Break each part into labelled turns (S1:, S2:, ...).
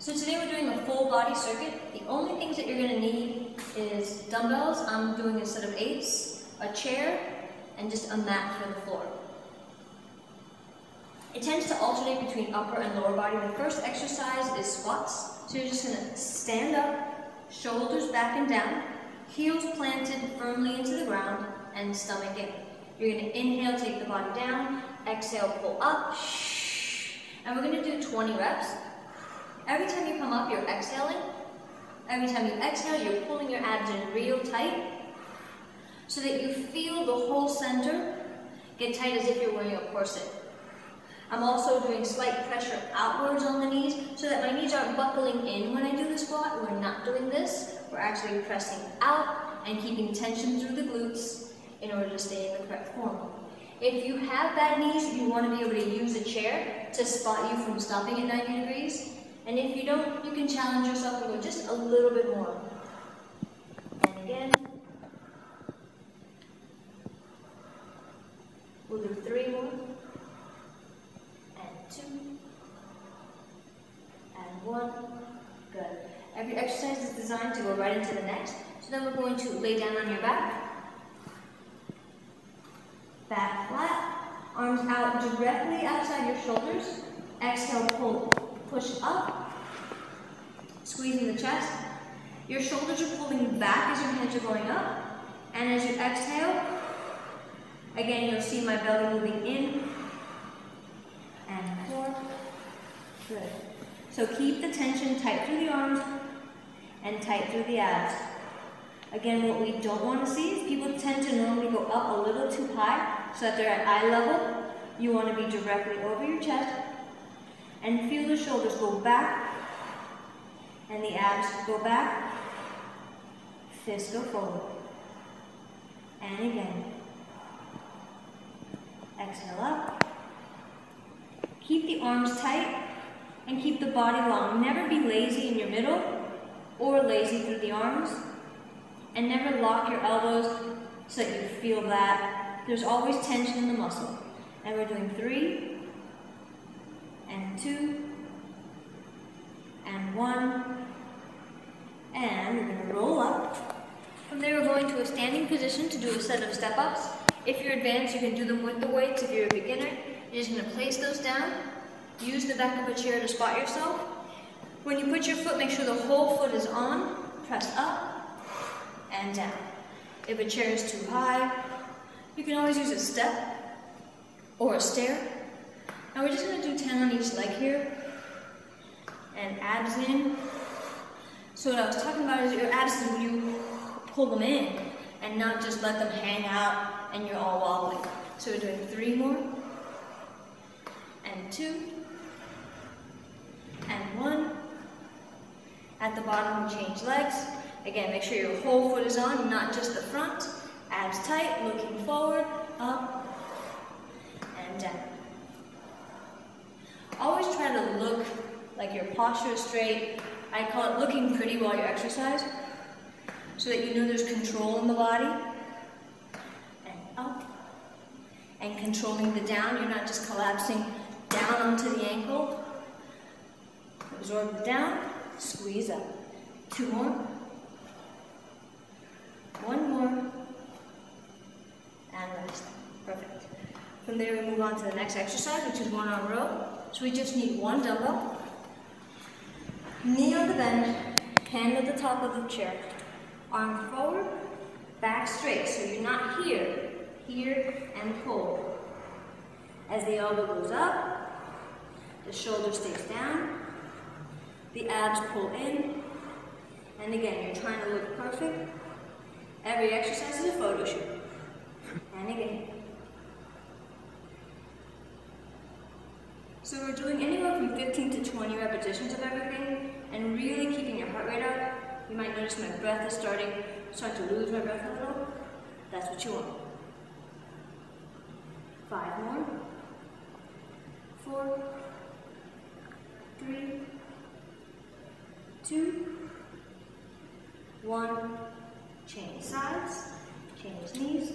S1: So today we're doing a full body circuit. The only things that you're going to need is dumbbells. I'm doing a set of 8s, a chair, and just a mat for the floor. It tends to alternate between upper and lower body. The first exercise is squats. So you're just going to stand up, shoulders back and down, heels planted firmly into the ground, and stomach in. You're going to inhale, take the body down, exhale, pull up, and we're going to do 20 reps. Every time you come up, you're exhaling. Every time you exhale, you're pulling your abs in real tight so that you feel the whole center get tight as if you're wearing a corset. I'm also doing slight pressure outwards on the knees so that my knees aren't buckling in when I do the squat. We're not doing this. We're actually pressing out and keeping tension through the glutes in order to stay in the correct form. If you have bad knees, you want to be able to use a chair to spot you from stopping at 90 degrees. And if you don't, you can challenge yourself and go just a little bit more. And again. We'll do 3 more. And 2. And 1. Good. Every exercise is designed to go right into the next. So then we're going to lay down on your back. Back flat. Arms out directly outside your shoulders. Exhale, pull. Push up, squeezing the chest. Your shoulders are pulling back as your hands are going up. And as you exhale, again, you'll see my belly moving in and 4. Good. So keep the tension tight through the arms and tight through the abs. Again, what we don't want to see is people tend to normally go up a little too high so that they're at eye level. You want to be directly over your chest. And feel the shoulders go back, and the abs go back, fists go forward. And again. Exhale up. Keep the arms tight, and keep the body long. Never be lazy in your middle, or lazy through the arms. And never lock your elbows so that you feel that. There's always tension in the muscle. And we're doing 3, and 2, and 1, and we're going to roll up. From there, we're going to a standing position to do a set of step-ups. If you're advanced, you can do them with the weights. If you're a beginner, you're just going to place those down. Use the back of a chair to spot yourself. When you put your foot, make sure the whole foot is on. Press up and down. If a chair is too high, you can always use a step or a stair. Now we're just going to do 10 on each leg here, and abs in. So what I was talking about is your abs is when you pull them in and not just let them hang out and you're all wobbly. So we're doing 3 more, and 2, and 1. At the bottom, we change legs. Again, make sure your whole foot is on, not just the front. Abs tight, looking forward, up, and down. Always try to look like your posture is straight. I call it looking pretty while you exercise, so that you know there's control in the body. And up. And controlling the down. You're not just collapsing down onto the ankle. Absorb the down. Squeeze up. 2 more. 1 more. And rest. Perfect. From there, we move on to the next exercise, which is 1 arm row. So we just need 1 dumbbell, knee on the bench, hand at the top of the chair, arm forward, back straight. So you're not here, and pull. As the elbow goes up, the shoulder stays down, the abs pull in, and again, you're trying to look perfect. Every exercise is a photo shoot. And again. So we're doing anywhere from 15 to 20 repetitions of everything, and really keeping your heart rate up. You might notice my breath is starting to lose my breath a little. That's what you want. 5 more. 4, 3, 2, 1. Change sides, change knees.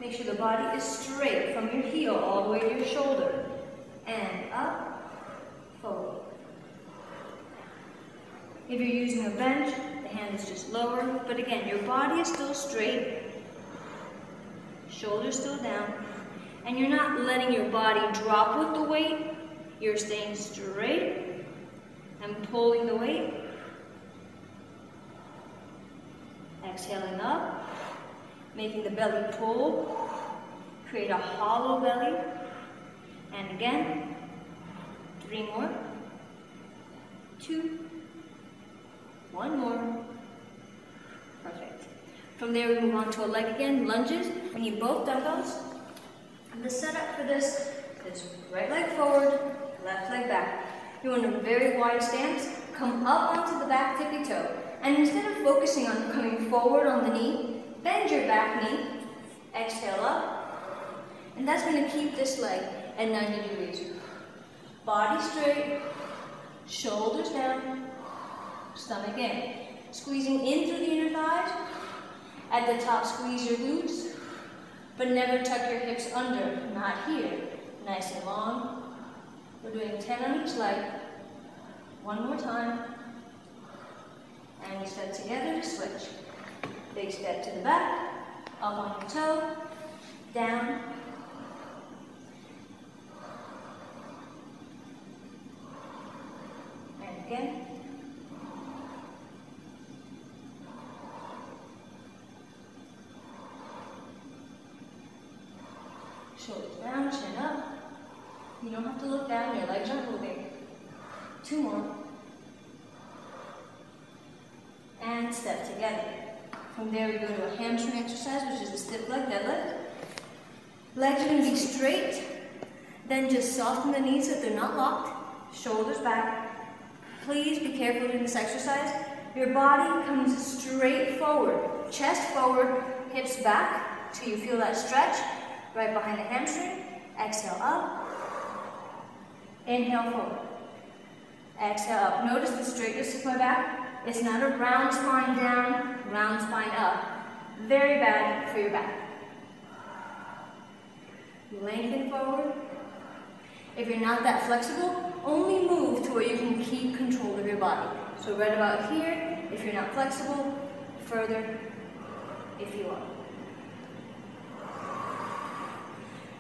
S1: Make sure the body is straight from your heel all the way to your shoulder. And up, forward. If you're using a bench, the hand is just lower, but again, your body is still straight, shoulders still down, and you're not letting your body drop with the weight, you're staying straight and pulling the weight. Exhaling up, making the belly pull, create a hollow belly, and again, 3 more, 2, 1 more, perfect. From there we move on to a leg again, lunges. We need both dumbbells. And the setup for this is right leg forward, left leg back. You want a very wide stance, come up onto the back tippy toe. And instead of focusing on coming forward on the knee, bend your back knee, exhale up, and that's going to keep this leg at 90 degrees. Body straight, shoulders down, stomach in. Squeezing in through the inner thighs. At the top, squeeze your glutes, but never tuck your hips under, not here. Nice and long. We're doing 10 on each leg. One more time. And we step together to switch. Big step to the back, up on your toe, down, and again. Shoulders down, chin up. You don't have to look down, your legs aren't moving. 2 more. And step together. From there we go to a hamstring exercise, which is the stiff leg deadlift. Legs are going to be straight, then just soften the knees so that they're not locked. Shoulders back. Please be careful during this exercise. Your body comes straight forward. Chest forward, hips back, till you feel that stretch right behind the hamstring. Exhale up. Inhale forward. Exhale up. Notice the straightness of my back. It's not a round spine down, round spine up. Very bad for your back. Lengthen forward. If you're not that flexible, only move to where you can keep control of your body. So right about here, if you're not flexible, further if you are.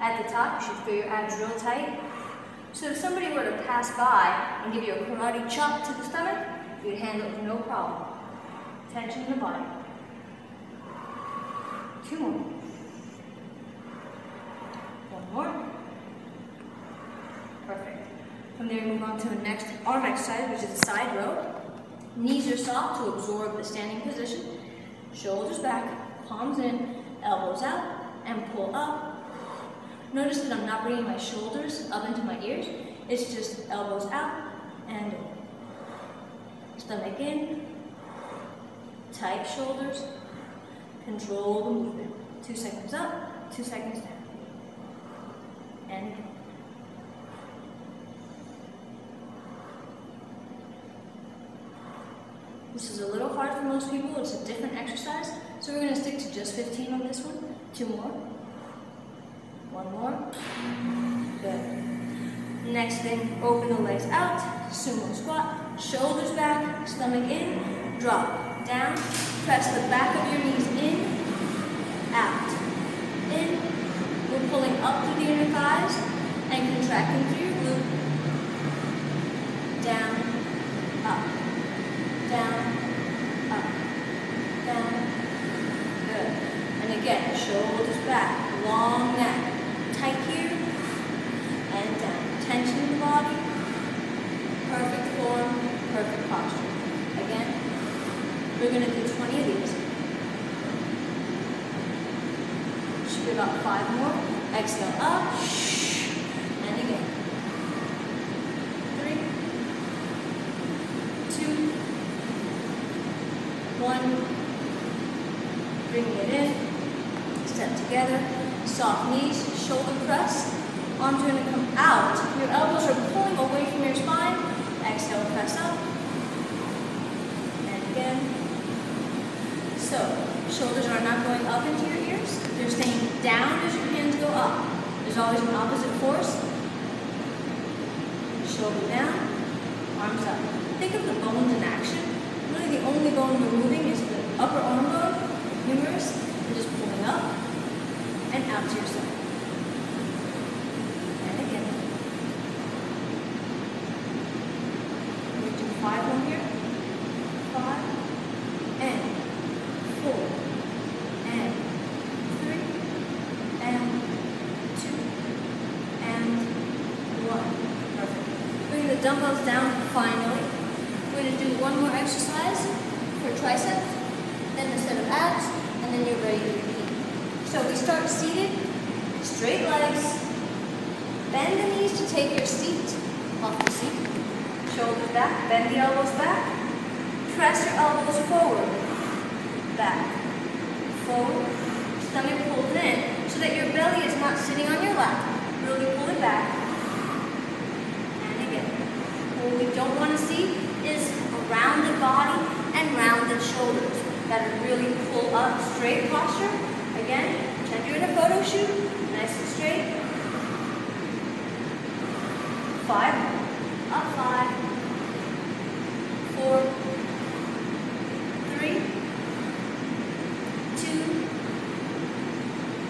S1: At the top, you should feel your abs real tight. So if somebody were to pass by and give you a karate chop to the stomach, you'd handle it with no problem. Tension in the body. 2 more. 1 more. Perfect. From there, move on to the next arm exercise, which is a side row. Knees are soft to absorb the standing position. Shoulders back, palms in, elbows out, and pull up. Notice that I'm not bringing my shoulders up into my ears. It's just elbows out and in. Stomach in, tight shoulders, control the movement. 2 seconds up, 2 seconds down. And again. This is a little hard for most people, it's a different exercise, so we're going to stick to just 15 on this one. 2 more. 1 more. Good. Next thing, open the legs out, sumo squat. Shoulders back, stomach in, drop, down, press the back of your knees in, out, in. We're pulling up through the inner thighs and contracting through your glute. Down, up, down, up, down. Good. And again, shoulders back, long neck, tight here, and down. Tension in the body. Perfect form, perfect posture. Again, we're going to do 20 of these. Should be about 5 more. Exhale up, and again. 3, 2, 1. Bringing it in. Step together. Soft knees, shoulder press. Arms are going to come out. Your elbows are pulling away from your spine. Exhale, press up. And again. So, shoulders are not going up into your ears. They're staying down as your hands go up. There's always an opposite force. Shoulder down, arms up. Think of the bones in action. bone we're moving is the upper arm bone, humerus, and just pulling up and out to your side. And again. We're going to do 5 on here. 5 and 4 and 3 and 2 and 1. Perfect. Bring the dumbbells down finally. We're going to do one more exercise for triceps, then a set of abs, and then you're ready to repeat. So we start seated, straight legs, bend the knees to take your seat off the seat, shoulders back, bend the elbows back, press your elbows forward, back, forward, stomach pulled in so that your belly is not sitting on your lap. Really pull it back, and again. What we don't want to see is a rounded body and rounded shoulders. Gotta really pull up, straight posture. Again, pretend you're in a photo shoot, nice and straight. 5, up 5, 4, 3, 2,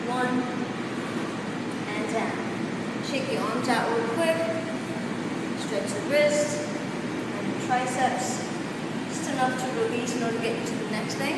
S1: 1, and down. Shake the arms out real quick, stretch the wrists, and the triceps, just enough to release in order to get you to the next thing.